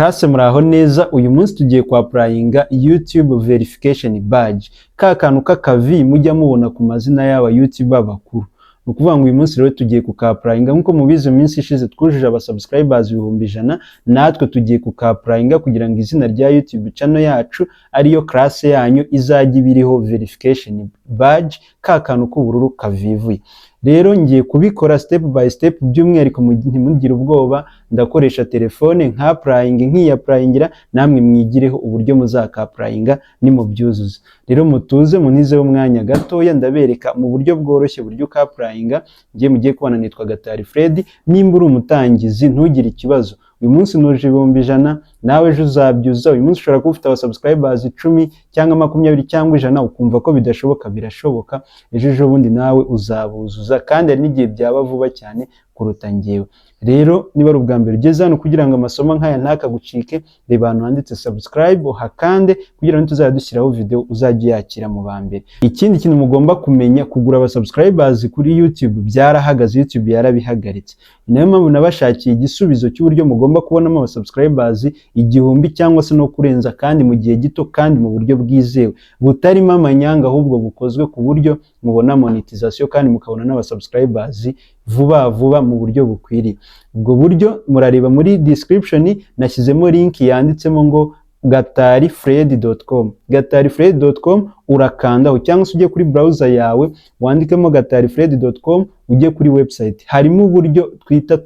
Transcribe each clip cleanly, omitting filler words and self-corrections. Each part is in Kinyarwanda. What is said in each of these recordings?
Kase muraho neza, uyu munsi tugiye kwa applyinga YouTube verification badge. Ka kantu k'akavi mujya mubona ku mazina y'aba YouTuber bakuru. Nukuvuga ngo uyu munsi rero tugiye ku applyinga nkuko mubizi mu minsi ishize twujuje aba subscribers 100,000, natwe tugiye ku applyinga kugira ngo izina rya YouTube channel yacu ariyo class yanyu izajya ibiriho verification badge, ka kantu k'ubururu kavivuye. Rero ngiye kubikora step by step, by'umwihariko ntimugire ubwoba, ndakoresha telefone nka applying nk'iyapplyingira, namwe mwigireho uburyo muzaka applyinga ni mu byuzuza. Rero mutuze munizeho umwanya gatoya ndabereka mu buryo bworoshye buryo ka applyinga. Ngiye mugiye kubana nitwa Gatari Fred, nimba uri umutangizi ntugire ikibazo. Uyu munsi nuje 100,000, nawe ejo uzabyuza. Uyu munsi ushobora kuba ufite aba subscribers 10 cyangwa 20 cyangwa 100 ukumva ko bidashoboka, birashoboka. Ejo bundi nawe uzabuzuza, kandi ari n'igihe byaba vuba cyane kuruta ngewe. Rero niba ari ubwa mbere ugeze hano kugira ngo amasomo nk'aya ntakagucike, reba ahantu handitse subscribe uhakande kugira ngo tuzajya dushyiraho video uzajye yakira mu ba mbere. Ikindi kintu mugomba kumenya, kugura aba subscribers kuri YouTube byarahagaze, YouTube yarabihagaritse. Niyo mpamvu nabashakiye igisubizo cy'uburyo mugomba kubonamo aba subscribers 1000 cyangwa se no kurenza, kandi mu gihe gito kandi mu buryo bwizewe butarimo amanyanga, ahubwo bukozwe ku buryo mubona monetization kandi mukabona n'aba subscribers vuba mu buryo bukwiriye. Ubwo buryo murareba muri description, nashyizemo link yanditsemo ngo gatarifred.com. gatarifred.com urakandaho, cyangwa se ujye kuri browser yawe wandikemo gatarifred.com ujye kuri website. Harimo uburyo twita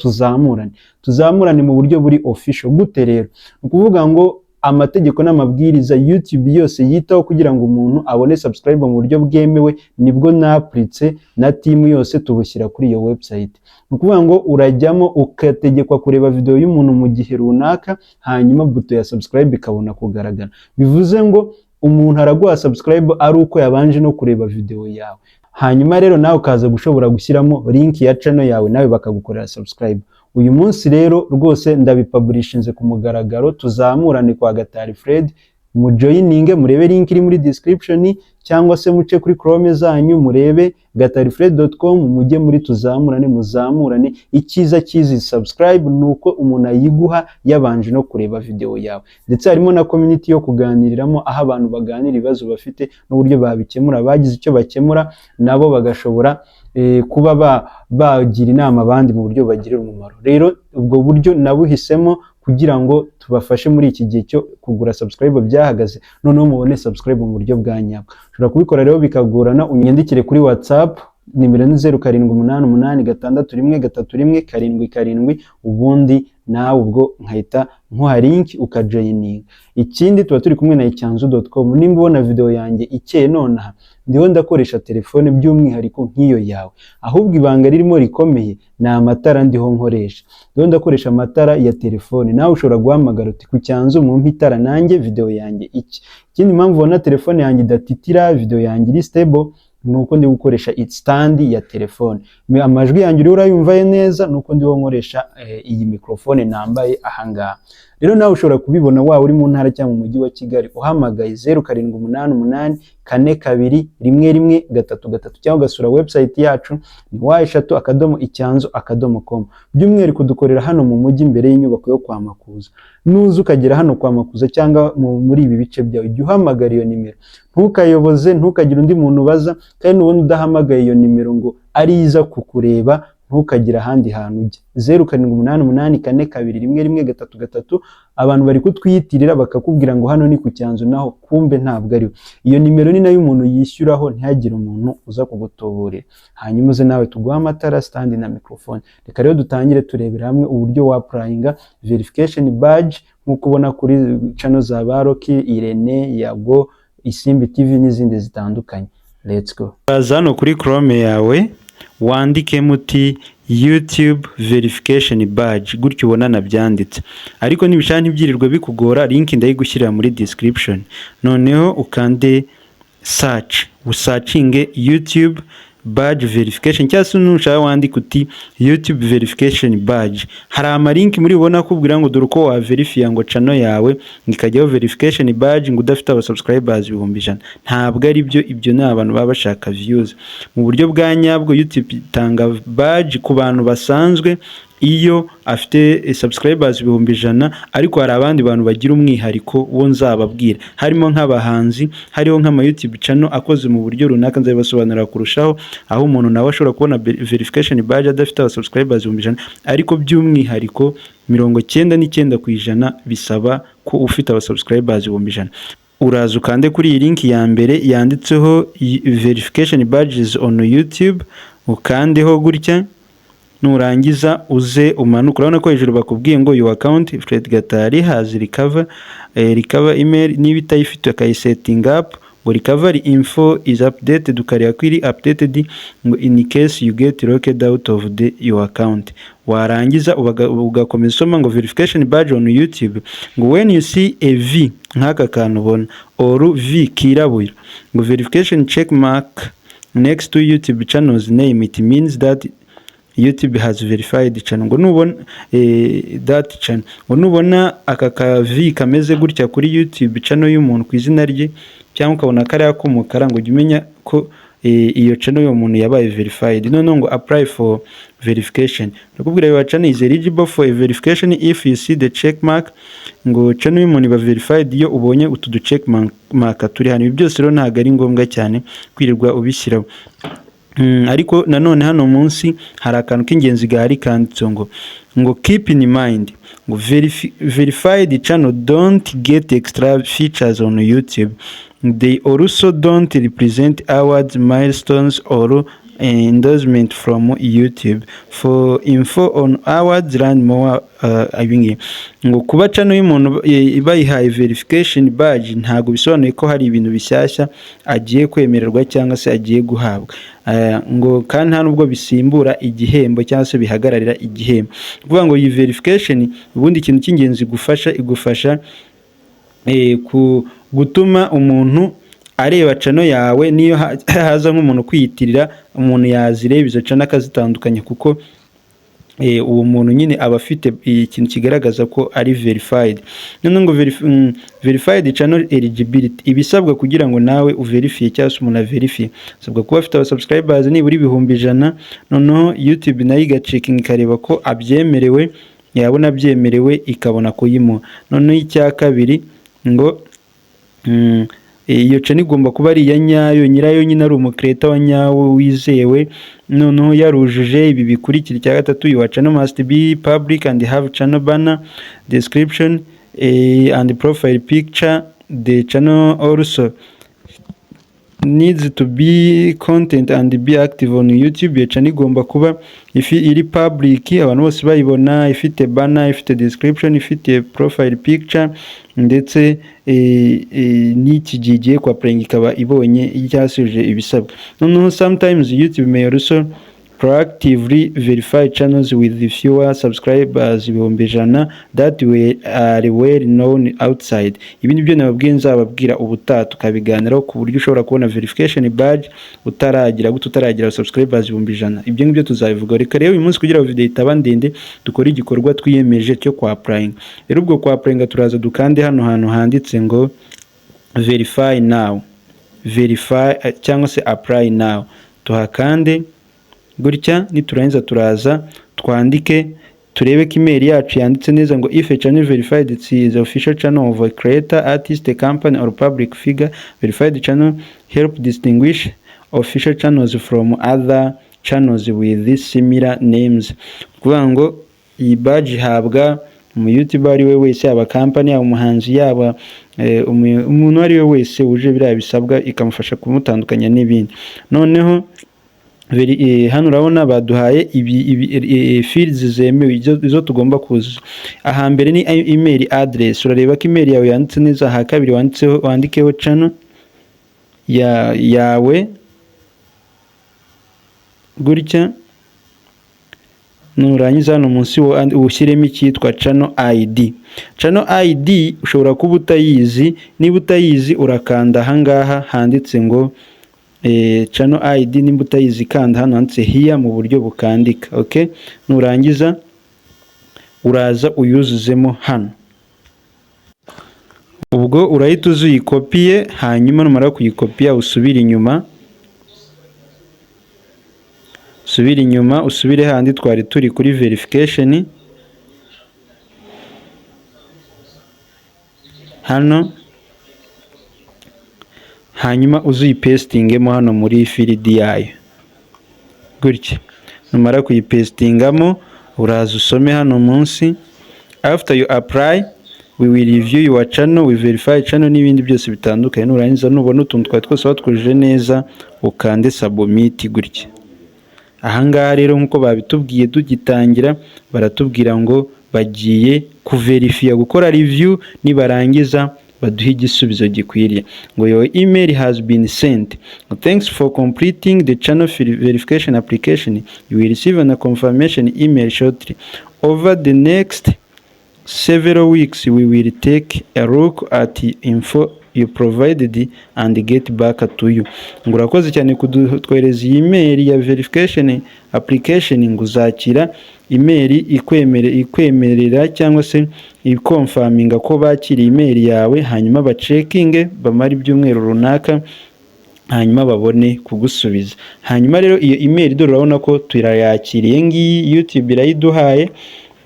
tuzamurane mu buryo buri official. Gute rero? Ukuvuga ngo amategeko n'amabwiriza YouTube yose yitaho kugira ngo umuntu abone subscribe mu buryo bwemewe, nibwo napritse na team yose tubushyira kuri iyo website. Nukuvuga ngo urajyamo ukategekwa kureba video y'umuntu mu gihe runaka, hanyuma buto ya subscribe ikabona kugaragara. Bivuze ngo umuntu araguha subscribe ari uko yabanje no kureba video yawe. Hanyuma rero nawe ukaza gushobora gushyiramo link ya channel yawe, nawe bakagukorera subscribe. Uyu munsi rero rwose ndabipublishinze ku mugaragaro, tuzamurane kwa Gatari Fred. Mujoyininge, murebe link iri muri description, cyangwa se muce kuri Chrome zanyu murebe gatarifred.com, mujye muri tuzamurane, muzamurane. Icyiza cyizi subscribe nuko umuntu ayiguha yabanje no kureba video yawe, ndetse harimo na community yo kuganiriramo, aho abantu baganira ibibazo bafite n'uburyo babikemura, bagize icyo bakemura nabo bagashobora kuba bagira inama abandi mu buryo bagirira umumaro. Rero ubwo buryo nabuhisemo kugira ngo tubafashe muri iki gihe cyo kugura subscribe byahagaze, noneho mubone subscribe mu buryo bwa nyabwo. Ushobora kubikora rero bikagorana, unyandikire kuri WhatsApp, nimero ni 0788313177, ubundi nawe ubwo nkahita nkuha link ukajoyininga. Ikindi tuba turi kumwe na icyanzu.com. nimba ubona video yanjye ikeye nonaha, ndiho ndakoresha telefone by'umwihariko nk'iyo yawe, ahubwo ibanga ririmo rikomeye ni amatara ndiho nkoresha. Ndiho ndakoresha amatara ya telefone, nawe ushobora guhamagara uti ku Cyanzu mumpe itara nanjye video yanjye iki. Ikindi mpamvu ubona telefone yanjye idatitira, video yanjye iri stable, nuko ndi gukoresha stand ya telefone. Amajwi yanjye uri urayumva neza nuko ndiho nkoresha iyi microphone nambaye ahangaha. Rero nawe ushobora kubibona wa uri mu ntara cyangwa mu mujyi wa Kigali, uhamagaye 0788421133 cyangwa ugasura website yacu ni wa3.icyanzu.com. by'umwihariko dukorera hano mu mujyi imbere y'inyubako yo kwa Makuza. Nuza ukagera hano kwa Makuza cyangwa muri ibi bice byawe, jya uhamagara iyo nimero, ntukayoboze, ntukagira undi muntu ubaza, kandi n'ubundi udahamagaye iyo nimero ngo ariza kukureba ntukagira ahandi hantu ujya. 0788421133. abantu bari kutwiyitirira bakakubwira ngo hano ni ku Cyanzu, naho kumbe ntabwo ari. Iyo nimero ni nayo umuntu yishyuraho, ntihagire umuntu uza kugutoborera. Hanyuma uze nawe tuguha amatara, stand na microphone. Reka rero dutangire turebera hamwe uburyo wa applyinga verification badge nk'uko ubona kuri channel za Baroki, Irene, Yago, Isimbi TV n'izindi zitandukanye. Let's go. Baza hano kuri Chrome yawe wandike muti YouTube verification badge, gutyo ubona nabyanditse. Ariko nibishaka ntibyirirwe bikugora, link ndayigushyira muri description. Noneho ukande search, usearchinge YouTube badge verification, cyangwa se nushaka wandika uti YouTube verification badge. Hari amalink muri ubona kubwira ngo dore uko wa verify ngo channel yawe ngikajyaho verification badge ngo udafite aba subscribers 100,000. Ntabwo ari byo, ibyo ni abantu baba bashaka views. Mu buryo bwa nyabwo YouTube itanga badge ku bantu basanzwe iyo afite subscribers 100,000 ariko hari abandi bantu bagira umwihariko wo nzababwira, harimo nk'abahanzi, hariho nk'ama YouTube channel akoze mu buryo runaka nzabibasobanurira kurushaho, aho umuntu nawe ashobora kubona verification badge adafite aba subscribers 100,000 ariko by'umwihariko 99% bisaba ko ufite aba subscribers 100,000. Uraza ukande kuri iyi link ya mbere yanditseho verification badges on YouTube, ukandeho gutya, nurangiza uze umanuka. Urabona ko hejuru bakubwiye ngo your account Fred Gatari has recover email, niba itayifite akayisetting up ngo recovery info is updated, ukareba ko iri updated ngo in case you get locked out of your account. Warangiza ugakomeza usoma ngo verification badge on YouTube, ngo when you see a V nk'aka kantu ubona or V kirabura ngo verification check mark next to YouTube channel's name, it means that YouTube has verified channel. Ngo nubona that channel, ngo nubona aka ka V kameze gutya kuri YouTube channel y'umuntu ku izina rye, cyangwa ukabona kariya k'umukara, ngo jya umenya ko iyo channel y'umuntu yabaye verified. None ngo apply for verification, nakubwira your channel is eligible for a verification if you see the check mark, ngo channel y'umuntu iba verified iyo ubonye utu check mark turi hano. Ibi byose rero ntago ari ngombwa cyane kwirirwa ubishyiraho. Ariko nanone hano munsi hari akantu k'ingenzi gahari kanditse ngo keep in mind ngo verified channel don't get extra features on YouTube. They also don't represent awards, milestones or endorsement from YouTube. For info on awards, learn more. Ngo kuba channel y'umuntu bayihaye verification badge ntago bisobanuye ko hari ibintu bishyashya agiye kwemererwa cyangwa se agiye guhabwa. Ngo kandi nta nubwo bisimbura igihembo cyangwa se bihagararira igihembo. Kuvuga ngo iyi verification ubundi ikintu cy'ingenzi igufasha gutuma umuntu areba channel yawe, niyo haza nk'umuntu kwiyitirira umuntu yazireba izo channel akazitandukanya, kuko uwo muntu nyine aba afite ikintu kigaragaza ko ari verified. None ngo verified channel eligibility, ibisabwa kugira ngo nawe uverify cyangwa se umuntu verify, sabwa kuba afite aba subscribers nibura 100,000. Noneho YouTube nayo igachecking ikareba ko abyemerewe, yabona byemerewe ikabona kuyimuha. Noneho icya kabiri ngo iyo channel igomba kuba ari iya nyayo, nyirayo nyine ari umukreator wa nyawo wizewe. Noneho yarujuje ibi bikurikira. Icya gatatu, your channel must be public and have channel banner, description and profile picture. The channel also needs to be content and be active on YouTube. Iyo channel igomba kuba iri public, abantu bose bayibona, ifite banner, ifite description, ifite profile picture, ndetse n'iki gihe kwa playing ikaba ibonye icyasuje ibisabwa. Noneho sometimes YouTube may also proactively verify channels with fewer subscribers 100,000 that are well known outside. Ibi nibyo nababwiye nzababwira ubutaha tukabiganiraho ku buryo ushobora kubona verification badge utaragira subscribers 100,000. Ibyo ngibyo tuzabivuga. Reka rero uyu munsi kugira ngo video itaba ndende dukora igikorwa twiyemeje cyo kwa applying. Rero ubwo kwa applying turaza dukande hano hantu handitse ngo verify now, verify cyangwa se apply now, tuhakande gutya. Niturangiza turaza twandike turebe ko email yacu yanditse neza ngo if a channel verified, it is the official channel of a creator, artist, a company or public figure. Verified channel help distinguish official channels from other channels with similar names. Kuvuga ngo iyi badge ihabwa mu YouTube ari we wese, yaba company, yaba umuhanzi, yaba umuntu ari we wese uje biriya bisabwa, ikamufasha kumutandukanya n'ibindi. Noneho hano urabona baduhaye fields zemewe izo tugomba kuzuza. Aha mbere ni email address, urareba ko email yawe yanditse neza. Aha kabiri wandikeho channel yawe gutya, nurangiza hano munsi ushyiremo icyitwa channel ID. Channel ID ushobora kuba utayizi, niba utayizi urakanda ahangaha handitse ngo channel ID, nimba utayizi kanda hano handitse here mu buryo bukandika. Okay, nurangiza uraza uyuzuzemo hano. Ubwo urahita uzuyikopiye, hanyuma numara kuyikopiya usubira inyuma usubire inyuma, usubire handi twari turi kuri verification, hano hanyuma uzuyipestingemo hano muri field yayo gutya. Numara kuyipestingamo uraza usome hano munsi, after you apply we will review your channel, we verify channel n'ibindi byose bitandukanye. Nurangiza nubona utuntu twari twose watwujuje neza ukande submit gutya. Ahangaha rero nkuko babitubwiye tugitangira, baratubwira ngo bagiye kuverifya gukora review, nibarangiza baduhe igisubizo gikwiriye ngo your email has been sent, thanks for completing the channel verification application, you will receive a confirmation email shortly. Over the next several weeks we will take a look at info you provided and get back to you. Ngo urakoze cyane kudutwereza iyi email ya verification application, ngo uzakira email ikwemerera cyangwa se ikonfaminga ko bakiriye email yawe, hanyuma bacekinge bamara ibyumweru runaka, hanyuma babone kugusubiza. Hanyuma rero iyo email dore urabona ko turayakiriye, ngiyi YouTube irayiduhaye.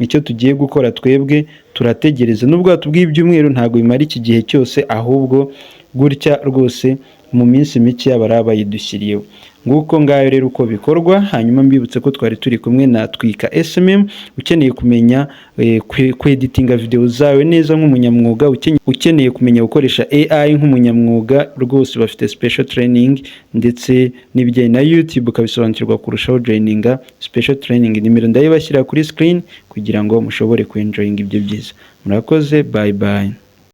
Icyo tugiye gukora twebwe turategereza, nubwo batubwiye ibyumweru ntago bimara iki gihe cyose, ahubwo gutya rwose mu minsi mike bayidushyiriyeho. Nguko ngayo rero uko bikorwa. Hanyuma mbibutse ko twari turi kumwe na Twika SMM. Ukeneye kumenya kweditinga video zawe neza nk'umunyamwuga, ukeneye kumenya gukoresha AI nk'umunyamwuga, rwose bafite special training, ndetse n'ibijyanye na YouTube ukabisobanukirwa kurushaho, joininga special training. Nimero ndayibashyira kuri screen kugira ngo mushobore kwenjoyinga ibyo byiza. Murakoze, bye bye.